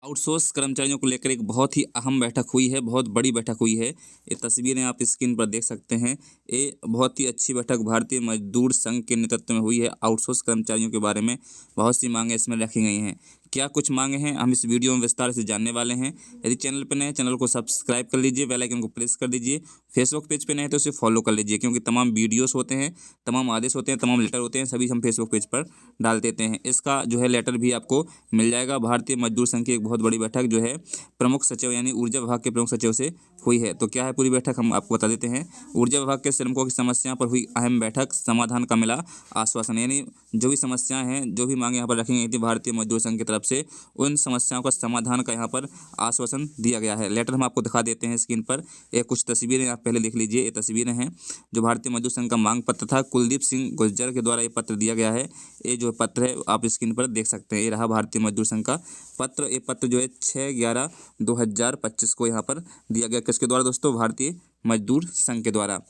Outsource कर्मचारियों को लेकर एक बहुत ही अहम बैठक हुई है, बहुत बड़ी बैठक हुई है। ये तस्वीरें आप स्क्रीन पर देख सकते हैं। ये बहुत ही अच्छी बैठक भारतीय मजदूर संघ के नेतृत्व में हुई है। आउटसोर्स कर्मचारियों के बारे में बहुत सी मांगें इसमें रखी गई हैं। क्या कुछ मांगे हैं, हम इस वीडियो में विस्तार से जानने वाले हैं। यदि चैनल पर नए हैं, चैनल को सब्सक्राइब कर लीजिए, बेल आइकन को प्रेस कर दीजिए। फेसबुक पेज पे नए हैं तो उसे फॉलो कर लीजिए, क्योंकि तमाम वीडियोस होते हैं, तमाम आदेश होते हैं, तमाम लेटर होते हैं, सभी हम फेसबुक पेज पर डाल देते हैं। इसका जो है लेटर भी आपको मिल जाएगा। भारतीय मजदूर संघ की एक बहुत बड़ी बैठक जो है प्रमुख सचिव यानी ऊर्जा विभाग के प्रमुख सचिव से हुई है। तो क्या है पूरी बैठक, हम आपको बता देते हैं। ऊर्जा विभाग के श्रमिकों की समस्याओं पर हुई अहम बैठक, समाधान का मिला आश्वासन। यानी जो भी समस्याएं हैं, जो भी मांगे यहाँ पर रखी गई थी भारतीय मजदूर संघ की तरफ से, उन समस्याओं का समाधान का यहाँ पर आश्वासन दिया गया है। लेटर हम आपको दिखा देते हैं स्क्रीन पर। ये कुछ तस्वीरें आप पहले देख लीजिए। ये तस्वीरें हैं जो भारतीय मजदूर संघ का मांग पत्र था, कुलदीप सिंह गुर्जर के द्वारा ये पत्र दिया गया है। ये जो पत्र है आप स्क्रीन पर देख सकते हैं। ये रहा भारतीय मजदूर संघ का पत्र। ये पत्र जो है 6/11/2025 को यहाँ पर दिया गया। किसके द्वारा दोस्तों? भारतीय मजदूर संघ के द्वारा।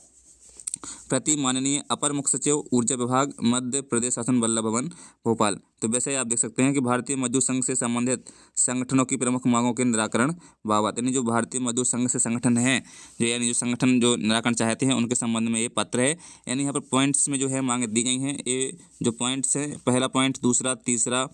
प्रति माननीय अपर मुख्य सचिव ऊर्जा विभाग, मध्य प्रदेश शासन, वल्लभ भवन, भोपाल। तो वैसे आप देख सकते हैं कि भारतीय मजदूर संघ से संबंधित संगठनों की प्रमुख मांगों के निराकरण बाबत, यानी जो भारतीय मजदूर संघ से संगठन है, यानी जो संगठन जो निराकरण चाहते हैं, उनके संबंध में ये पत्र है। यानी यहाँ पर पॉइंट्स में जो है मांगे दी गई हैं। ये जो पॉइंट्स हैं, पहला पॉइंट, दूसरा, तीसरा,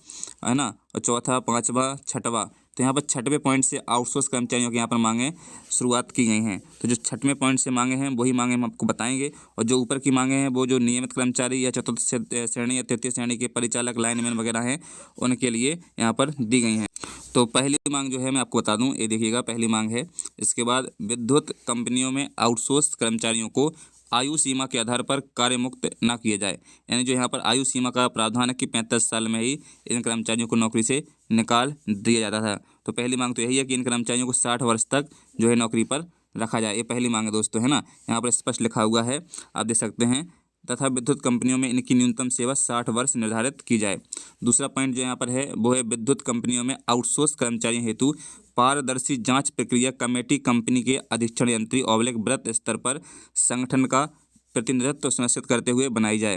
है ना, और चौथा, पाँचवा, छठवां। तो यहाँ पर छठवें पॉइंट से आउटसोर्स कर्मचारियों की यहाँ पर मांगें शुरुआत की गई हैं। तो जो छठवें पॉइंट से मांगे हैं वही मांगे हम आपको बताएंगे। और जो ऊपर की मांगे हैं वो जो नियमित कर्मचारी या चतुर्थ श्रेणी या तृतीय श्रेणी के परिचालक, लाइनमैन वगैरह हैं, उनके लिए यहाँ पर दी गई हैं। तो पहली मांग जो है मैं आपको बता दूं, ये देखिएगा, पहली मांग है। इसके बाद विद्युत कंपनियों में आउटसोर्स कर्मचारियों को आयु सीमा के आधार पर कार्य मुक्त न किए जाए। यानी जो यहाँ पर आयु सीमा का प्रावधान है कि 35 साल में ही इन कर्मचारियों को नौकरी से निकाल दिया जाता था। तो पहली मांग तो यही है कि इन कर्मचारियों को 60 वर्ष तक जो है नौकरी पर रखा जाए। ये पहली मांग है दोस्तों, है ना। यहाँ पर स्पष्ट लिखा हुआ है, आप देख सकते हैं। तथा विद्युत कंपनियों में इनकी न्यूनतम सेवा 60 वर्ष निर्धारित की जाए। दूसरा पॉइंट जो यहाँ पर है वो है विद्युत कंपनियों में आउटसोर्स कर्मचारियों हेतु पारदर्शी जांच प्रक्रिया कमेटी कंपनी के अधीक्षण यंत्री वृत्त स्तर पर संगठन का प्रतिनिधित्व सुनिश्चित करते हुए बनाई जाए,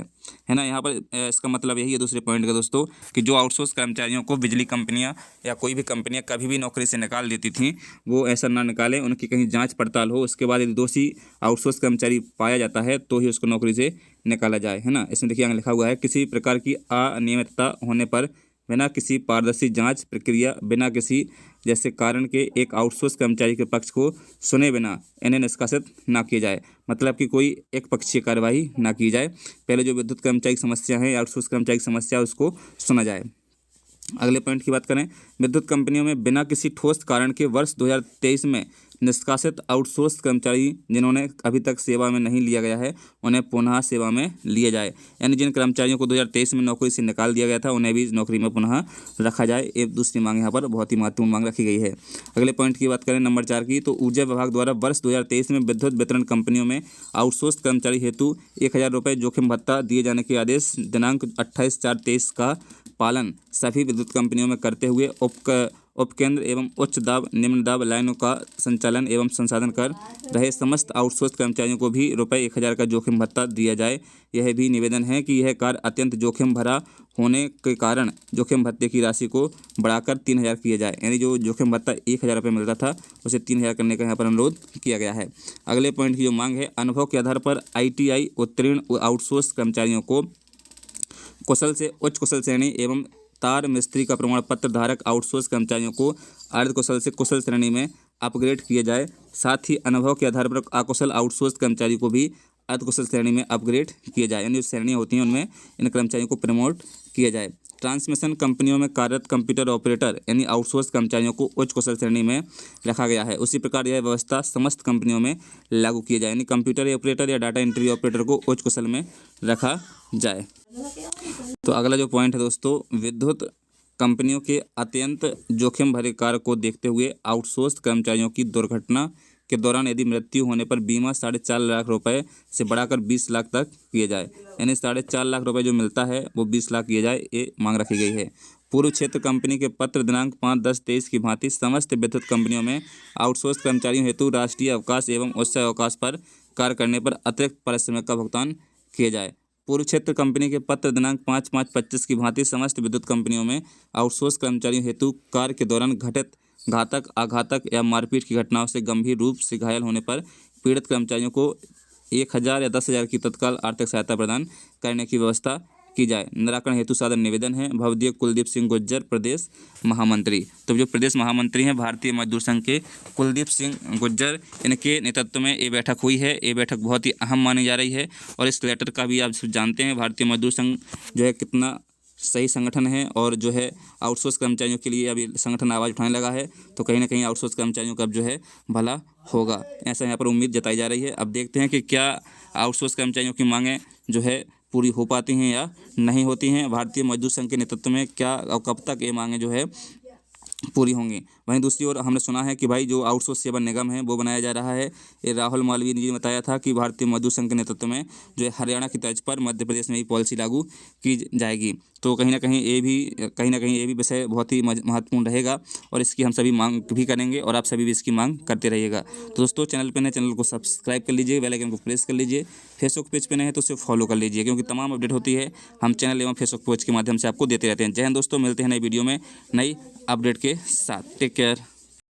है ना। यहाँ पर इसका मतलब यही है दूसरे पॉइंट का दोस्तों, कि जो आउटसोर्स कर्मचारियों को बिजली कंपनियां या कोई भी कंपनियां कभी भी नौकरी से निकाल देती थीं, वो ऐसा ना निकालें। उनकी कहीं जांच पड़ताल हो, उसके बाद यदि दोषी आउटसोर्स कर्मचारी पाया जाता है तो ही उसको नौकरी से निकाला जाए, है ना। इसमें देखिए आगे लिखा हुआ है, किसी प्रकार की अनियमितता होने पर बिना किसी पारदर्शी जांच प्रक्रिया, बिना किसी जैसे कारण के एक आउटसोर्स कर्मचारी के पक्ष को सुने बिना इन्हें निष्कासित ना किया जाए। मतलब कि कोई एक पक्षीय कार्रवाई ना की जाए। पहले जो विद्युत कर्मचारी की समस्या है, आउटसोर्स कर्मचारी की समस्या, उसको सुना जाए। अगले पॉइंट की बात करें, विद्युत कंपनियों में बिना किसी ठोस कारण के वर्ष 2023 में निष्कासित आउटसोर्स कर्मचारी जिन्होंने अभी तक सेवा में नहीं लिया गया है, उन्हें पुनः सेवा में लिया जाए। यानी जिन कर्मचारियों को 2023 में नौकरी से निकाल दिया गया था, उन्हें भी नौकरी में पुनः रखा जाए। एक दूसरी मांग यहाँ पर बहुत ही महत्वपूर्ण मांग रखी गई है। अगले पॉइंट की बात करें नंबर 4 की, तो ऊर्जा विभाग द्वारा वर्ष 2023 में विद्युत वितरण कंपनियों में आउटसोर्स कर्मचारी हेतु 1000 रुपये जोखिम भत्ता दिए जाने के आदेश दिनांक 28/4/23 का पालन सभी विद्युत कंपनियों में करते हुए उपकेंद्र एवं उच्च दाब, निम्न दाब लाइनों का संचालन एवं संसाधन कर रहे समस्त आउटसोर्स कर्मचारियों को भी रुपये 1000 का जोखिम भत्ता दिया जाए। यह भी निवेदन है कि यह कार्य अत्यंत जोखिम भरा होने के कारण जोखिम भत्ते की राशि को बढ़ाकर 3000 किया जाए। यानी जो जोखिम भत्ता 1000 रुपये मिलता था, उसे 3000 करने का यहाँ पर अनुरोध किया गया है। अगले पॉइंट की जो मांग है, अनुभव के आधार पर ITI उत्तीर्ण आउटसोर्स कर्मचारियों को कुशल से उच्च कुशल श्रेणी एवं तार मिस्त्री का प्रमाण पत्र धारक आउटसोर्स कर्मचारियों को अर्ध कुशल से कुशल श्रेणी में अपग्रेड किया जाए। साथ ही अनुभव के आधार पर अकुशल आउटसोर्स कर्मचारी को भी अर्ध कुशल श्रेणी में अपग्रेड किया जाए। यानी जो श्रेणियाँ होती हैं उनमें इन कर्मचारियों को प्रमोट किया जाए। ट्रांसमिशन कंपनियों में कार्यरत कंप्यूटर ऑपरेटर यानी आउटसोर्स कर्मचारियों को उच्च कुशल श्रेणी में रखा गया है। उसी प्रकार यह व्यवस्था समस्त कंपनियों में लागू की जाए। यानी कंप्यूटर ऑपरेटर या डाटा एंट्री ऑपरेटर को उच्च कुशल में रखा जाए। तो अगला जो पॉइंट है दोस्तों, विद्युत कंपनियों के अत्यंत जोखिम भरे कार्य को देखते हुए आउटसोर्स कर्मचारियों की दुर्घटना के दौरान यदि मृत्यु होने पर बीमा 4.5 लाख रुपए से बढ़ाकर 20 लाख तक किए जाए। यानी 4.5 लाख रुपए जो मिलता है वो 20 लाख किया जाए, ये मांग रखी गई है। पूर्व क्षेत्र कंपनी के पत्र दिनांक 5/10/23 की भांति समस्त विद्युत कंपनियों में आउटसोर्स कर्मचारियों हेतु राष्ट्रीय अवकाश एवं उत्सव अवकाश पर कार्य करने पर अतिरिक्त पारिश्रमिक का भुगतान किया जाए। पूर्व क्षेत्र कंपनी के पत्र दिनांक 5/5/25 की भांति समस्त विद्युत कंपनियों में आउटसोर्स कर्मचारियों हेतु कार्य के दौरान घटित घातक, आघातक या मारपीट की घटनाओं से गंभीर रूप से घायल होने पर पीड़ित कर्मचारियों को 1,000 या 10,000 की तत्काल आर्थिक सहायता प्रदान करने की व्यवस्था की जाए। निराकरण हेतु सादर निवेदन है। भवदीय कुलदीप सिंह गुज्जर, प्रदेश महामंत्री। तो जो प्रदेश महामंत्री हैं भारतीय मजदूर संघ के कुलदीप सिंह गुज्जर, इनके नेतृत्व में ये बैठक हुई है। ये बैठक बहुत ही अहम मानी जा रही है और इस लेटर का भी आप जानते हैं भारतीय मजदूर संघ जो है कितना सही संगठन है और जो है आउटसोर्स कर्मचारियों के लिए अभी संगठन आवाज़ उठाने लगा है, तो कहीं ना कहीं आउटसोर्स कर्मचारियों का अब जो है भला होगा, ऐसा यहाँ पर उम्मीद जताई जा रही है। अब देखते हैं कि क्या आउटसोर्स कर्मचारियों की मांगें जो है पूरी हो पाती हैं या नहीं होती हैं। भारतीय मजदूर संघ के नेतृत्व में क्या और कब तक ये मांगें जो है पूरी होंगी। वहीं दूसरी ओर हमने सुना है कि भाई जो आउटसोर्स सेवा निगम है वो बनाया जा रहा है। ये राहुल मालवीय जी ने बताया था कि भारतीय मजदूर संघ के नेतृत्व में जो है हरियाणा की तर्ज पर मध्य प्रदेश में भी पॉलिसी लागू की जाएगी। तो कहीं ना कहीं ये भी विषय बहुत ही महत्वपूर्ण रहेगा और इसकी हम सभी मांग भी करेंगे और आप सभी भी इसकी मांग करते रहिएगा। तो दोस्तों चैनल पर नए, चैनल को सब्सक्राइब कर लीजिए, बेल आइकन को प्रेस कर लीजिए। फेसबुक पेज पे नए हैं तो उसे फॉलो कर लीजिए, क्योंकि तमाम अपडेट होती है हम चैनल एवं फेसबुक पेज के माध्यम से आपको देते रहते हैं। जय हिंद दोस्तों, मिलते हैं नई वीडियो में नई अपडेट के साथ। Take care.